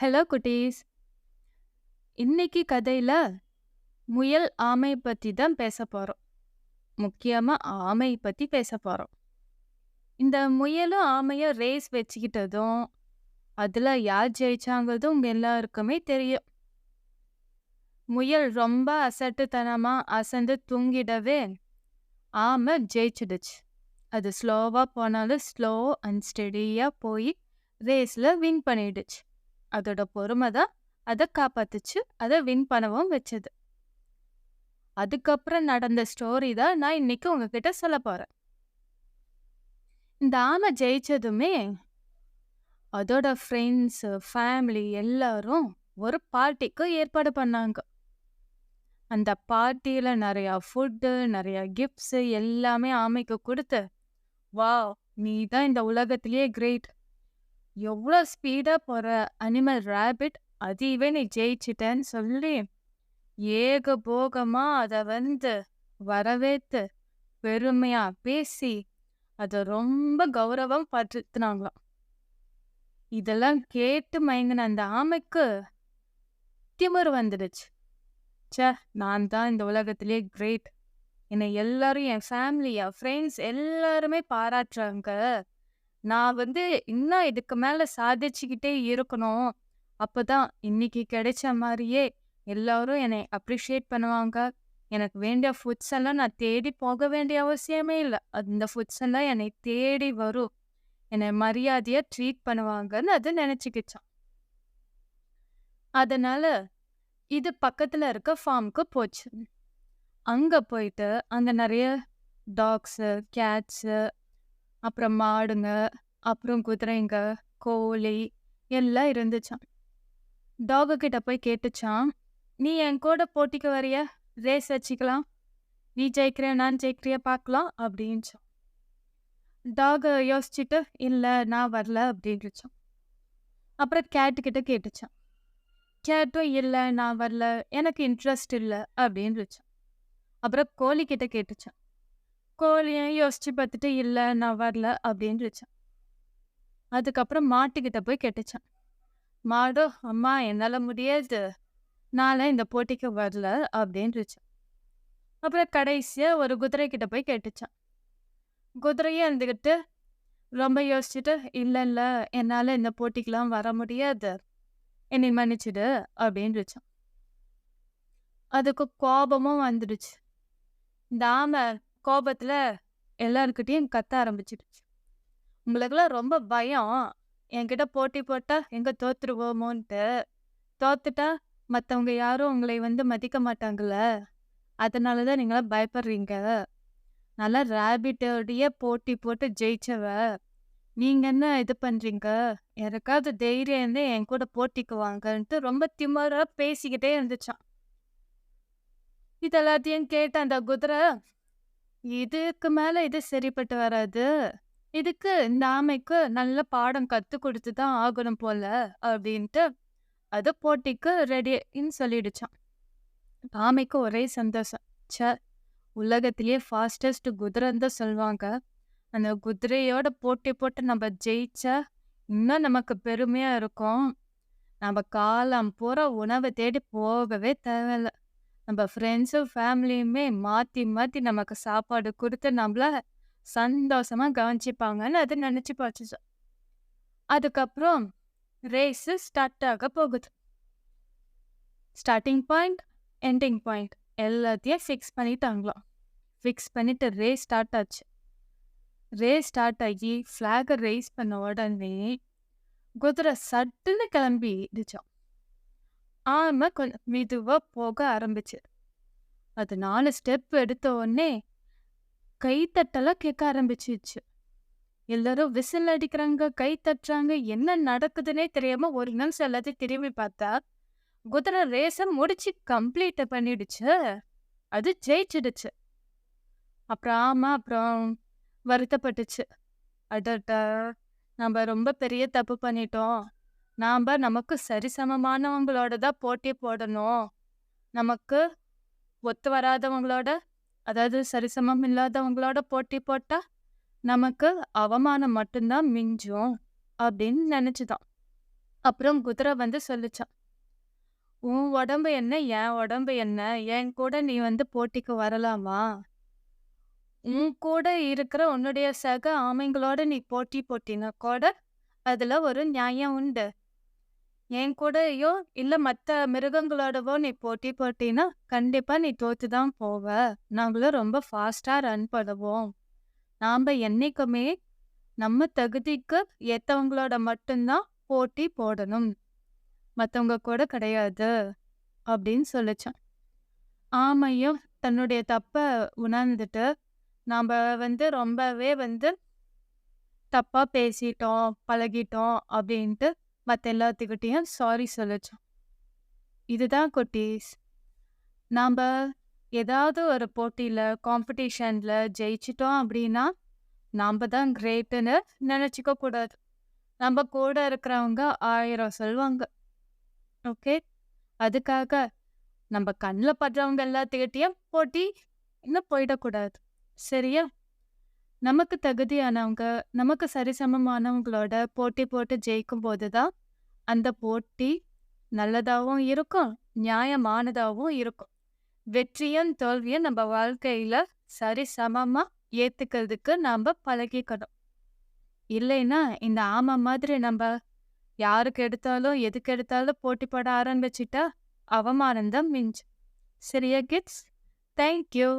Hello குட்டீஸ். இன்னைக்கு கதையில முயல் ஆமை பத்தி தான் பேச போறோம். முக்கியமா ஆமை பத்தி பேச போறோம். இந்த முயலும் ஆமையும் ரேஸ் வச்சுக்கிட்டதும் அதுல யார் ஜெயிச்சாங்கிறதும் உங்க எல்லாருக்குமே தெரியும். முயல் ரொம்ப அசட்டுத்தனமா அசந்து தூங்கிடவே ஆமை ஜெயிச்சிடுச்சு. அது ஸ்லோவா போனாலும் ஸ்லோ அண்ட் ஸ்டெடியா போய் ரேஸ்ல வின் பண்ணிடுச்சு. அதோட பொறுமை தான் அதை காப்பாத்துச்சு, அதை வின் பண்ணவும் வச்சது. அதுக்கப்புறம் நடந்த ஸ்டோரி தான் நான் இன்னைக்கு உங்ககிட்ட சொல்ல போறேன். இந்த ஆமை ஜெயிச்சதுமே அதோட ஃப்ரெண்ட்ஸ், ஃபேமிலி எல்லாரும் ஒரு பார்ட்டிக்கு ஏற்பாடு பண்ணாங்க. அந்த பார்ட்டியில நிறைய ஃபுட்டு, நிறைய கிஃப்ட்ஸ் எல்லாமே ஆமைக்கு கொடுத்து, வாவ், நீ தான் இந்த உலகத்திலேயே கிரேட், எவ்வளோ ஸ்பீடா போற அனிமல் ராபிட், அதுவே நீ ஜெயிச்சிட்டேன்னு சொல்லி ஏகபோகமா அத வரவேத்து பெருமையா பேசி அத ரொம்ப கௌரவம் படுத்தினாங்களாம். இதெல்லாம் கேட்டு மயங்கின அந்த ஆமைக்கு திமிரு வந்துடுச்சு. ச்சே, நான் தான் இந்த உலகத்திலேயே கிரேட், என்னை எல்லாரும், என் ஃபேமிலி, என் ஃப்ரெண்ட்ஸ் எல்லாருமே பாராட்டுறாங்க, நான் இன்னும் இதுக்கு மேல சாதிச்சுக்கிட்டே இருக்கணும், அப்பதான் இன்னைக்கு கிடைச்ச மாதிரியே எல்லாரும் என்னை அப்ரிஷியேட் பண்ணுவாங்க, எனக்கு வேண்டிய ஃபுட்ஸ் எல்லாம் நான் தேடி போக வேண்டிய அவசியமே இல்லை, அந்த ஃபுட்ஸ் எல்லாம் என்னை தேடி வரும், என்னை மரியாதையா ட்ரீட் பண்ணுவாங்கன்னு அது நினைச்சுக்கிச்சான். அதனால இது பக்கத்துல இருக்க ஃபார்முக்கு போச்சு. அங்க போயிட்டு அங்க நிறைய டாக்ஸு, கேட்ஸு, அப்புறம் மாடுங்க, அப்புறம் குதிரைங்க, கோழி எல்லாம் இருந்துச்சான். டாகு கிட்ட போய் கேட்டுச்சான், நீ என் கூட போட்டிக்கு வரிய, ரேஸ் வச்சுக்கலாம், நீ ஜெயிக்கிறியா நான் ஜெயிக்கிறியா பார்க்கலாம் அப்படின்ச்சான். டாக யோசிச்சுட்டு இல்லை நான் வரல அப்படின்னுச்சான். அப்புறம் கேட்டுக்கிட்ட கேட்டுச்சான். கேட்டும் இல்லை நான் வரல, எனக்கு இன்ட்ரெஸ்ட் இல்லை அப்படின்னுச்சான். அப்புறம் கோழிக்கிட்ட கேட்டுச்சான். கோழியும் யோசிச்சு பார்த்துட்டு இல்லை நான் வரல அப்படின்னுச்சான். அதுக்கப்புறம் மாட்டுக்கிட்ட போய் கேட்டுச்சான். மாடு, அம்மா என்னால் முடியாது, நாளை இந்த போட்டிக்கு வரல அப்படின்னுச்சான். அப்புறம் கடைசியாக ஒரு குதிரை கிட்ட போய் கேட்டுச்சான். குதிரையும் இருந்துக்கிட்டு ரொம்ப யோசிச்சுட்டு இல்லை இல்லை என்னால் இந்த போட்டிக்கெலாம் வர முடியாது, என்னை மன்னிச்சிடு அப்படின்னுச்சான். அதுக்கு கோபமும் வந்துடுச்சு. இந்த ஆமை கோபத்தில் எல்லாருக்கிட்டையும் கத்த ஆரம்பிச்சிடுச்சு. உங்களுக்கெல்லாம் ரொம்ப பயம், என்கிட்ட போட்டி போட்டால் எங்கே தோத்துருவோமோன்ட்டு, தோத்துட்டா மற்றவங்க யாரும் உங்களை மதிக்க மாட்டாங்கள்ல, அதனால தான் நீங்களாம் பயப்படுறீங்க, நல்லா ரேபிட்டோடைய போட்டி போட்டு ஜெயிச்சவ நீங்கள் என்ன இது பண்ணுறீங்க, யாருக்காவது தைரியம் இருந்து என் கூட போட்டிக்கு வாங்கன்ட்டு ரொம்ப திமிரா பேசிக்கிட்டே இருந்துச்சான். இது எல்லாத்தையும் கேட்ட அந்த குதிரை, இதுக்கு மேலே இது சரிப்பட்டு வராது, இதுக்கு இந்த ஆமைக்கு நல்ல பாடம் கற்றுக் கொடுத்து தான் ஆகணும் போல அப்படின்ட்டு அது போட்டிக்கு ரெடின்னு சொல்லிடுச்சான். ஆமைக்கு ஒரே சந்தோஷம். ச்சே, உலகத்திலேயே ஃபாஸ்டஸ்ட் குதிரைன்னு தான் சொல்லுவாங்க, அந்த குதிரையோட போட்டி போட்டு நம்ம ஜெயிச்சா இன்னும் நமக்கு பெருமையாக இருக்கும், நம்ம காலம் பூரா உணவை தேடி போகவே தேவையில்லை, நம்ம ஃப்ரெண்ட்ஸும் ஃபேமிலியுமே மாற்றி மாற்றி நமக்கு சாப்பாடு கொடுத்து நம்மள சந்தோஷமாக கவனிச்சிப்பாங்கன்னு அது நினச்சி பார்த்துச்சு. அதுக்கப்புறம் ரேஸு ஸ்டார்ட் ஆக போகுது. ஸ்டார்டிங் பாயிண்ட், எண்டிங் பாயிண்ட் எல்லாத்தையும் ஃபிக்ஸ் பண்ணிட்டாங்களாம். ஃபிக்ஸ் பண்ணிட்டு ரேஸ் ஸ்டார்ட் ஆச்சு. ரேஸ் ஸ்டார்ட் ஆகி ஃப்ளாகை ரேஸ் பண்ண உடனே குதிரை சட்டுன்னு கிளம்பிடுச்சான். ஆமை கொஞ்சம் மெதுவாக போக ஆரம்பிச்சு. அது 4 ஸ்டெப் எடுத்த உடனே கைத்தட்டெல்லாம் கேட்க ஆரம்பிச்சிச்சு. எல்லாரும் விசில் அடிக்கிறாங்க, கை தட்டுறாங்க, என்ன நடக்குதுன்னே தெரியாம ஒரு நிமிஷம் எல்லாத்தையும் திரும்பி பார்த்தா குதிரை ரேஸை முடிச்சு கம்ப்ளீட் பண்ணிடுச்சு, அது ஜெயிச்சிடுச்சு. அப்புறம் வருத்தப்பட்டுச்சு. அடட்டா, நம்ம ரொம்ப பெரிய தப்பு பண்ணிட்டோம், நமக்கு சரிசமமானவங்களோட தான் போட்டி போடணும், நமக்கு ஒத்து வராதவங்களோட, அதாவது சரிசமம் இல்லாதவங்களோட போட்டி போட்டா நமக்கு அவமானம் மட்டும்தான் மிஞ்சும் அப்படின்னு நினைச்சுதான். அப்புறம் குதிரை வந்து சொல்லுச்சாம், "உன் உடம்பு என்ன? என் உடம்பு என்ன? என் கூட நீ வந்து போட்டிக்கு வரலாமா? உன் கூட இருக்கிற உன்னுடைய சக ஆமைங்களோட நீ போட்டி போட்டினா கூட அதுல ஒரு நியாயம் உண்டு. என் கூடயோ இல்ல மத்த மிருகங்களோடவோ நீ போட்டி போட்டினா கண்டிப்பா நீ தோத்து தான் போவ. நாங்களும் ரொம்ப ஃபாஸ்டா ரன் பண்ணுவோம். நாம என்னைக்குமே நம்ம தகுதிக்கு ஏத்தவங்களோட மட்டும்தான் போட்டி போடணும். மத்தவங்க கூட கிடையாது." அப்படின்னு சொல்லுச்சாம். ஆமையும் தன்னுடைய தப்ப உணர்ந்துட்டு, நாம வந்து ரொம்பவே வந்து தப்பா பேசிட்டோம், பழகிட்டோம் அப்படின்ட்டு மத்த எல்லாத்துக்கிட்டயும் சாரி சொல்லுச்சாம். இதுதான் குட்டீஸ். நாம ஏதாவது ஒரு போட்டியில, காம்படிஷன்ல ஜெயிச்சுட்டோம் அப்படின்னா, நாம தான் கிரேட்டுன்னு நெனச்சுக்க கூடாது. நம்ம கூட இருக்கிறவங்க 1000 சொல்வாங்க. ஓகே? அதுக்காக நம்ம கண்ல படுறவங்க எல்லாத்துக்கிட்டயும் போட்டி இன்னும் போயிடக்கூடாது. சரியா? நமக்கு தகுதியானவங்க, நமக்கு சரிசமமானவங்களோட போட்டி போட்டு ஜெயிக்கும்போது தான், அந்த போட்டி நல்லதாவும் இருக்கும், நியாயமானதாவும் இருக்கும். வெற்றியும், தோல்வியும் நம்ம வாழ்க்கையில சரிசமமா ஏத்துக்கிறதுக்கு நாம பழகிக்கணும். இல்லைன்னா, இந்த ஆமை மாதிரி நம்ப யாருக்கு எடுத்தாலும், எதுக்கு எடுத்தாலும் போட்டி போட ஆரம்பிச்சுட்டா, அவமானம் தான் மிஞ்சும். சரியா கிட்ஸ்? Thank you.